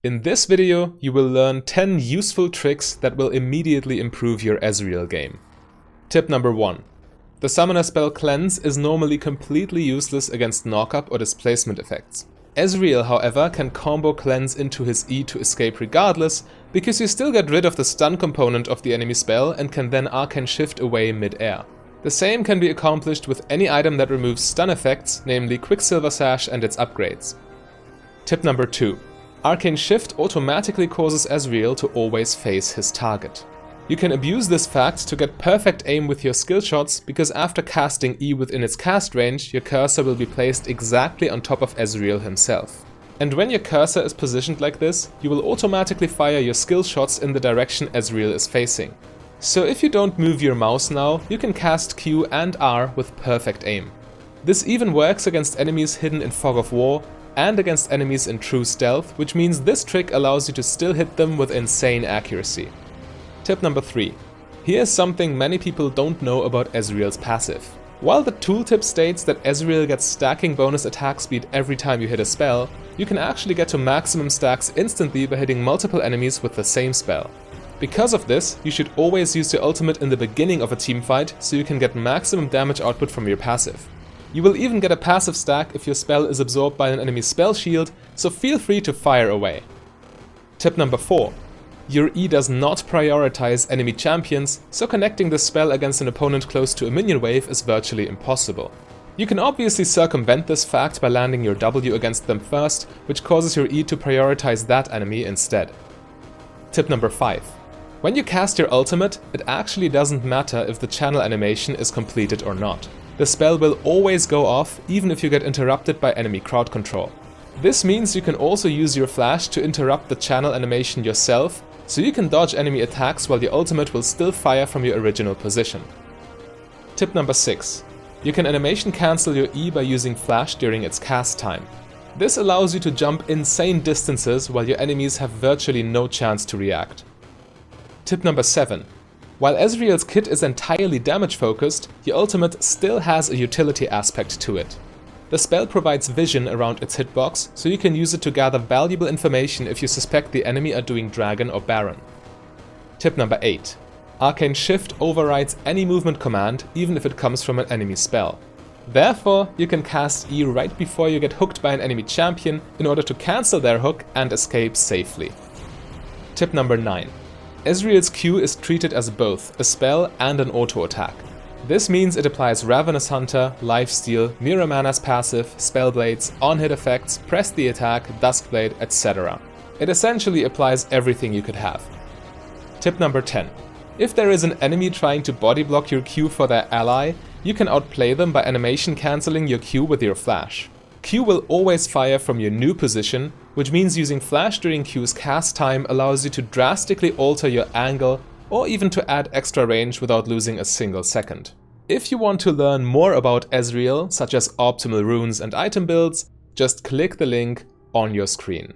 In this video, you will learn 10 useful tricks that will immediately improve your Ezreal game. Tip number 1. The summoner spell Cleanse is normally completely useless against knockup or displacement effects. Ezreal, however, can combo Cleanse into his E to escape regardless, because you still get rid of the stun component of the enemy spell and can then Arcane Shift away mid-air. The same can be accomplished with any item that removes stun effects, namely Quicksilver Sash and its upgrades. Tip number 2. Arcane Shift automatically causes Ezreal to always face his target. You can abuse this fact to get perfect aim with your skill shots, because after casting E within its cast range, your cursor will be placed exactly on top of Ezreal himself. And when your cursor is positioned like this, you will automatically fire your skill shots in the direction Ezreal is facing. So if you don't move your mouse now, you can cast Q and R with perfect aim. This even works against enemies hidden in Fog of War, and against enemies in true stealth, which means this trick allows you to still hit them with insane accuracy. Tip number 3. Here's something many people don't know about Ezreal's passive. While the tooltip states that Ezreal gets stacking bonus attack speed every time you hit a spell, you can actually get to maximum stacks instantly by hitting multiple enemies with the same spell. Because of this, you should always use your ultimate in the beginning of a teamfight so you can get maximum damage output from your passive. You will even get a passive stack if your spell is absorbed by an enemy's spell shield, so feel free to fire away. Tip number 4. Your E does not prioritize enemy champions, so connecting this spell against an opponent close to a minion wave is virtually impossible. You can obviously circumvent this fact by landing your W against them first, which causes your E to prioritize that enemy instead. Tip number 5. When you cast your ultimate, it actually doesn't matter if the channel animation is completed or not. The spell will always go off, even if you get interrupted by enemy crowd control. This means you can also use your flash to interrupt the channel animation yourself, so you can dodge enemy attacks while your ultimate will still fire from your original position. Tip number 6. You can animation cancel your E by using flash during its cast time. This allows you to jump insane distances while your enemies have virtually no chance to react. Tip number 7. While Ezreal's kit is entirely damage focused, your ultimate still has a utility aspect to it. The spell provides vision around its hitbox, so you can use it to gather valuable information if you suspect the enemy are doing Dragon or Baron. Tip number 8. Arcane Shift overrides any movement command, even if it comes from an enemy spell. Therefore, you can cast E right before you get hooked by an enemy champion in order to cancel their hook and escape safely. Tip number 9. Ezreal's Q is treated as both a spell and an auto attack. This means it applies Ravenous Hunter, Lifesteal, Mirror Mana's passive, Spellblades, on-hit effects, Press the Attack, Duskblade, etc. It essentially applies everything you could have. Tip number 10. If there is an enemy trying to body block your Q for their ally, you can outplay them by animation cancelling your Q with your flash. Q will always fire from your new position, which means using flash during Q's cast time allows you to drastically alter your angle or even to add extra range without losing a single second. If you want to learn more about Ezreal, such as optimal runes and item builds, just click the link on your screen.